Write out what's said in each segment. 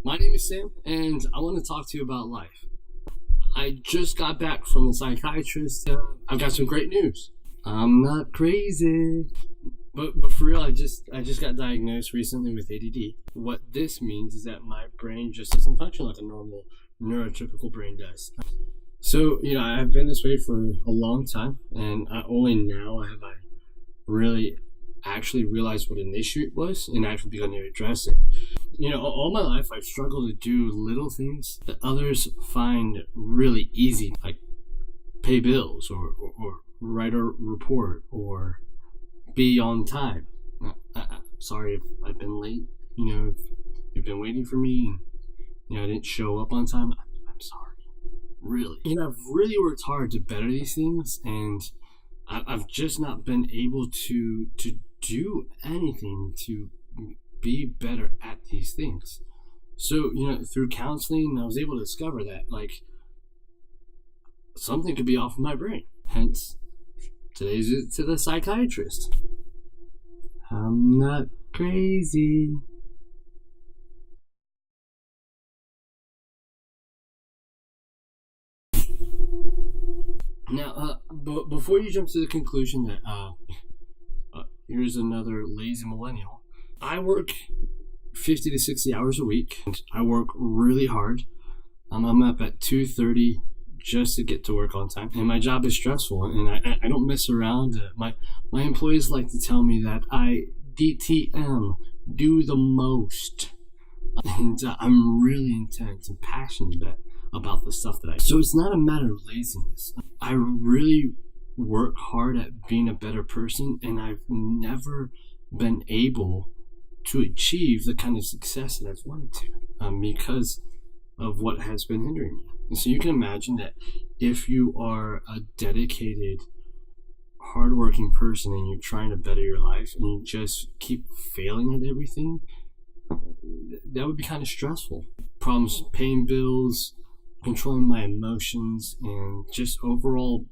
My name is Sam, and I want to talk to you about life. I just got back from the psychiatrist. I've got some great news. I'm not crazy, but for real, I just got diagnosed recently with ADD. What this means is that my brain just doesn't function like a normal neurotypical brain does. So I've been this way for a long time, and only now have I really actually realized what an issue it was and actually begun to address it. All my life I've struggled to do little things that others find really easy, like pay bills or write a report or be on time. Sorry if I've been late. If you've been waiting for me and I didn't show up on time. I'm sorry. Really. I've really worked hard to better these things, and I've just not been able to do anything to be better at these things. So, through counseling, I was able to discover that, like, something could be off in my brain. Hence, today's visit to the psychiatrist. I'm not crazy. Now, before you jump to the conclusion that here's another lazy millennial, I work 50 to 60 hours a week, and I work really hard. I'm up at 2:30 just to get to work on time, and my job is stressful, and I don't mess around. My employees like to tell me that I DTM, do the most, and I'm really intense and passionate about the stuff that I do. So it's not a matter of laziness. I really work hard at being a better person, and I've never been able to achieve the kind of success that I've wanted to, because of what has been hindering me. And so you can imagine that if you are a dedicated, hardworking person and you're trying to better your life and you just keep failing at everything, that would be kind of stressful. Problems paying bills, controlling my emotions, and just overall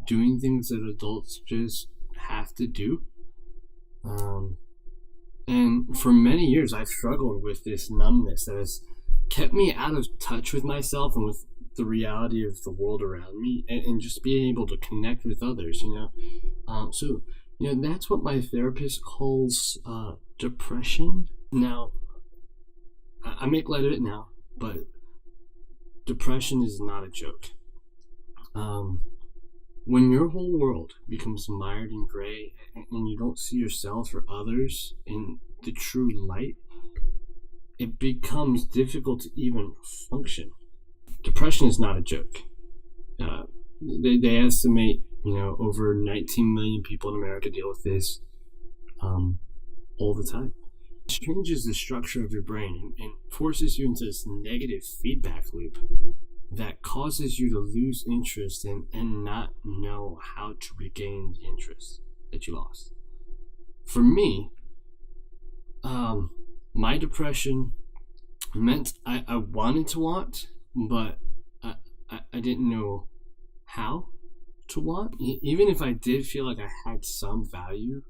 doing things that adults just have to do. And for many years, I've struggled with this numbness that has kept me out of touch with myself and with the reality of the world around me, and just being able to connect with others. So that's what my therapist calls depression. Now, I make light of it now, but depression is not a joke. When your whole world becomes mired in gray and you don't see yourself or others in the true light, it becomes difficult to even function. Depression is not a joke. They estimate, over 19 million people in America deal with this all the time. It changes the structure of your brain and forces you into this negative feedback loop that causes you to lose interest and not know how to regain the interest that you lost. For me, my depression meant I wanted to want, but I didn't know how to want. Even if I did feel like I had some value,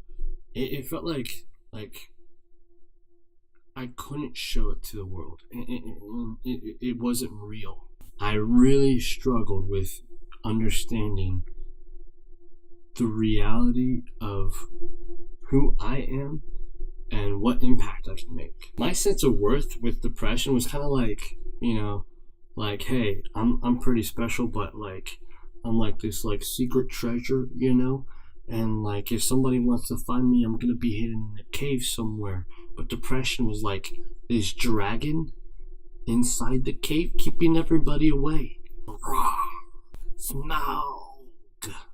it felt like I couldn't show it to the world. It wasn't real. I really struggled with understanding the reality of who I am and what impact I can make. My sense of worth with depression was kind of like, hey, I'm pretty special, but I'm like this secret treasure, and if somebody wants to find me, I'm gonna be hidden in a cave somewhere. But depression was like this dragon inside the cave, keeping everybody away. Smaug.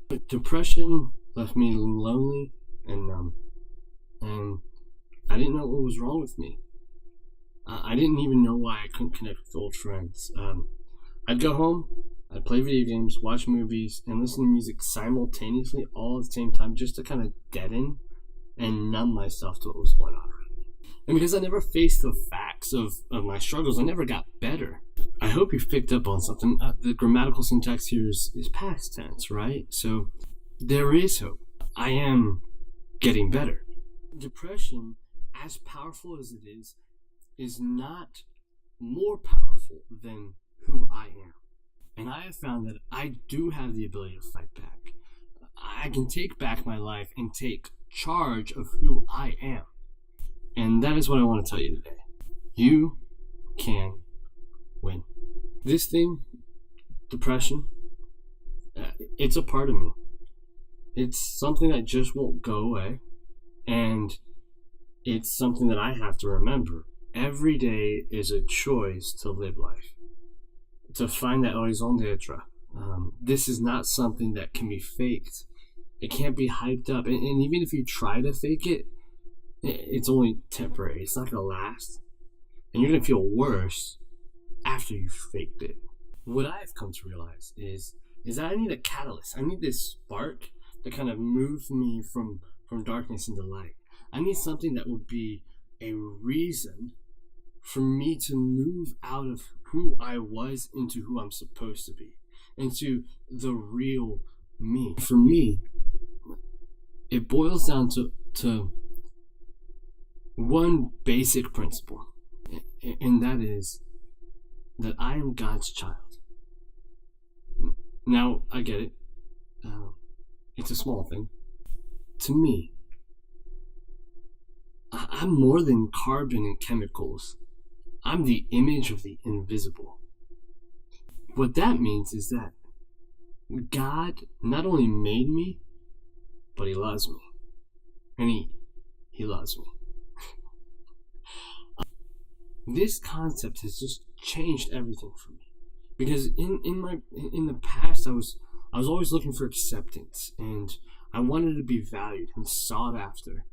But depression left me lonely and numb, and I didn't know what was wrong with me. I didn't even know why I couldn't connect with old friends. I'd go home, I'd play video games, watch movies, and listen to music simultaneously all at the same time, just to kind of deaden and numb myself to what was going on around me. And because I never faced the facts of my struggles, I never got better. I hope you've picked up on something. The grammatical syntax here is past tense, right? So there is hope. I am getting better. Depression, as powerful as it is not more powerful than who I am. And I have found that I do have the ability to fight back. I can take back my life and take charge of who I am. And that is what I want to tell you today. You can win. This thing, depression, it's a part of me. It's something that just won't go away. And it's something that I have to remember. Every day is a choice to live life, to find that raison d'etre. This is not something that can be faked. It can't be hyped up. And even if you try to fake it, it's only temporary. It's not going to last. And you're going to feel worse after you faked it. What I've come to realize is that I need a catalyst. I need this spark to kind of move me from darkness into light. I need something that would be a reason for me to move out of who I was into who I'm supposed to be, into the real me. For me, it boils down to one basic principle, and that is that I am God's child. Now, I get it. It's a small thing. To me, I'm more than carbon and chemicals. I'm the image of the invisible. What that means is that God not only made me, but He loves me. And He loves me. This concept has just changed everything for me. Because in the past I was always looking for acceptance, and I wanted to be valued and sought after.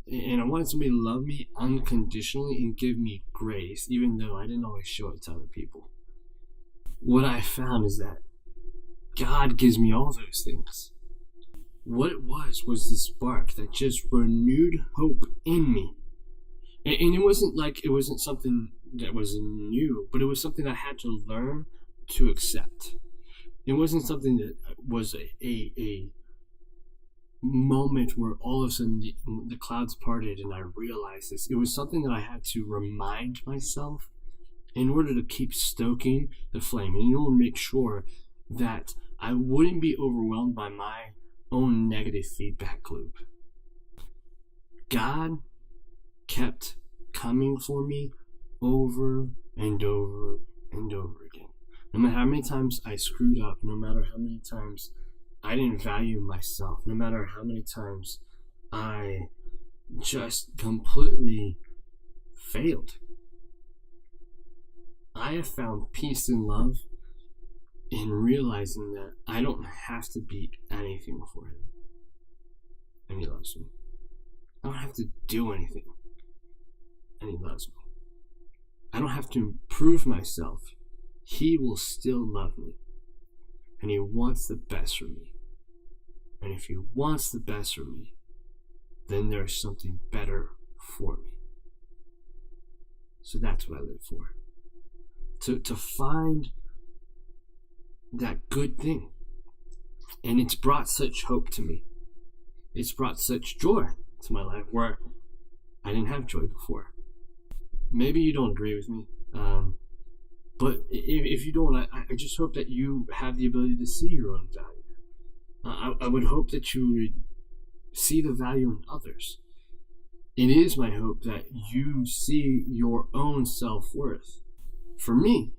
And I wanted somebody to love me unconditionally and give me grace, even though I didn't always show it to other people. What I found is that God gives me all those things. What it was the spark that just renewed hope in me. And it wasn't something that was new, but it was something I had to learn to accept. It wasn't something that was a moment where all of a sudden the clouds parted and I realized this. It was something that I had to remind myself in order to keep stoking the flame, and in order to make sure that I wouldn't be overwhelmed by my own negative feedback loop. God kept coming for me over and over and over again. No matter how many times I screwed up, no matter how many times I didn't value myself, no matter how many times I just completely failed, I have found peace and love in realizing that I don't have to be anything for Him. And He loves me. I don't have to do anything. And He loves me. I don't have to improve myself. He will still love me. And He wants the best for me. And if He wants the best for me, then there's something better for me. So that's what I live for. To find that good thing. And it's brought such hope to me. It's brought such joy to my life where I didn't have joy before. Maybe you don't agree with me. But if you don't, I just hope that you have the ability to see your own value. I would hope that you would see the value in others. It is my hope that you see your own self-worth. For me,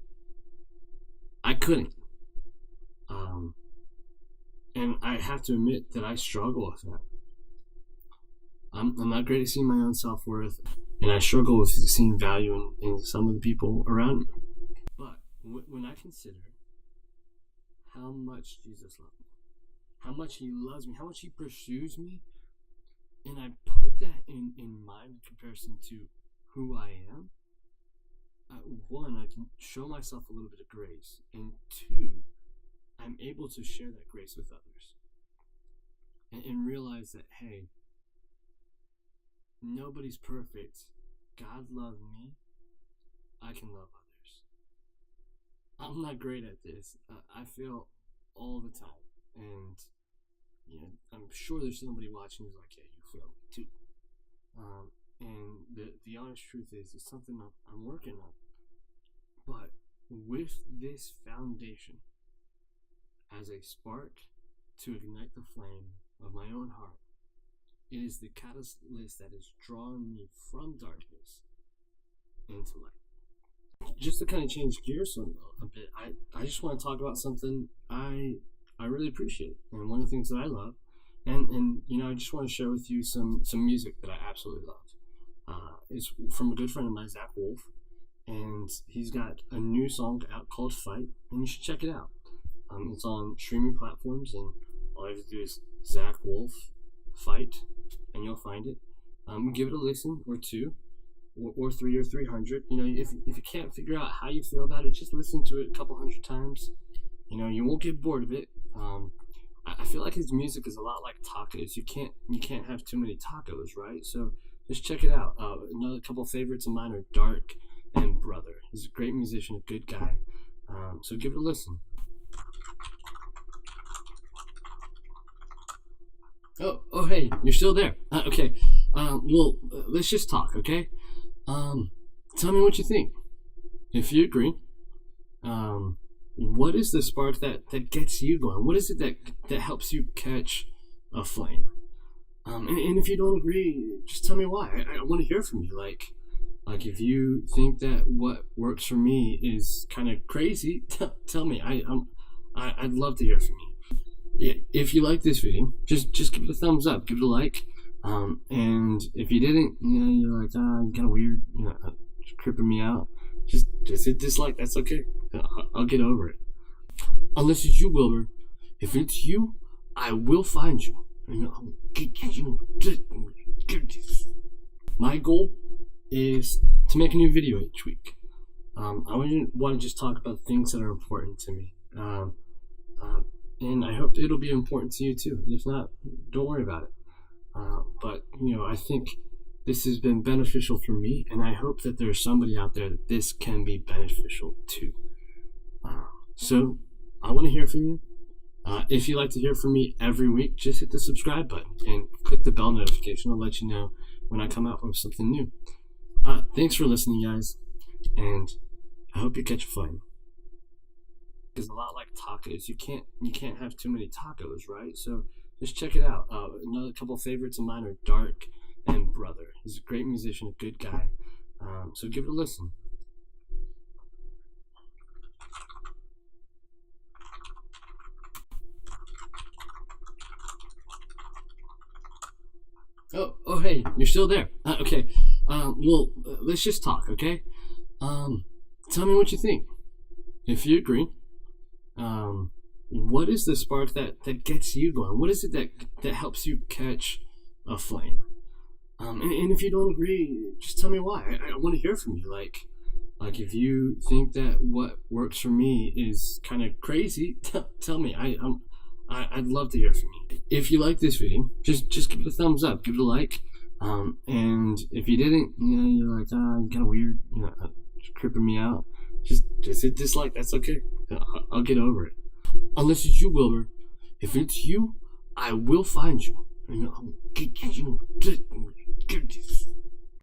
I couldn't. And I have to admit that I struggle with that. I'm not great at seeing my own self-worth, and I struggle with seeing value in some of the people around me. But when I consider how much Jesus loved me, how much He loves me, how much He pursues me, and I put that in mind in comparison to who I am, one, I can show myself a little bit of grace, and two, I'm able to share that grace with others and realize that, hey, nobody's perfect. God loved me. I can love others. I'm not great at this. I fail all the time. And I'm sure there's somebody watching who's like, yeah, you fail too. And the honest truth is, it's something I'm working on. with this foundation as a spark to ignite the flame of my own heart. It is the catalyst that is drawing me from darkness into light. Just to kind of change gears a bit, I just want to talk about something I really appreciate, and one of the things that I love, and I just want to share with you some music that I absolutely love. It's from a good friend of mine, Zach Wolf, and he's got a new song out called Fight, and you should check it out. It's on streaming platforms, and all you have to do is Zach Wolf Fight, and you'll find it. Give it a listen, or two, or three, or 300. If you can't figure out how you feel about it, just listen to it a couple hundred times. You won't get bored of it. I feel like his music is a lot like tacos. You can't have too many tacos, right? So just check it out. Another couple favorites of mine are Dark and Brother. He's a great musician, a good guy. So give it a listen. Oh, hey, you're still there. Okay. Let's just talk, okay? Tell me what you think. If you agree, what is the spark that gets you going? What is it that helps you catch a flame? And if you don't agree, just tell me why. I want to hear from you. Like if you think that what works for me is kind of crazy, tell me. I'd love to hear from you. If you like this video, just give it a thumbs up, give it a like. And if you didn't, you're like, you're kind of weird, it's tripping me out. Just hit dislike. That's okay. I'll get over it. Unless it's you, Wilbur. If it's you, I will find you. I'll get you. My goal is to make a new video each week. I want to just talk about things that are important to me. And I hope it'll be important to you too. And if not, don't worry about it. But I think this has been beneficial for me, and I hope that there's somebody out there that this can be beneficial to. So I want to hear from you. If you'd like to hear from me every week, just hit the subscribe button and click the bell notification. I'll let you know when I come out with something new. Thanks for listening, guys, and I hope you catch a flame. Is a lot like tacos. You can't have too many tacos, right? So just check it out. Another couple favorites of mine are Dark and Brother. He's a great musician, a good guy. So give it a listen. Oh, hey, you're still there. Okay. Let's just talk, okay? Tell me what you think. If you agree, what is the spark that gets you going? What is it that helps you catch a flame? And if you don't agree, just tell me why. I want to hear from you. Like if you think that what works for me is kind of crazy, tell me. I'd love to hear from you. If you like this video, just give it a thumbs up, give it a like. And if you didn't, you're like, you're kind of weird, it's tripping me out. Just hit dislike. That's okay. I'll get over it. Unless it's you, Wilbur. If it's you, I will find you. I'll get you.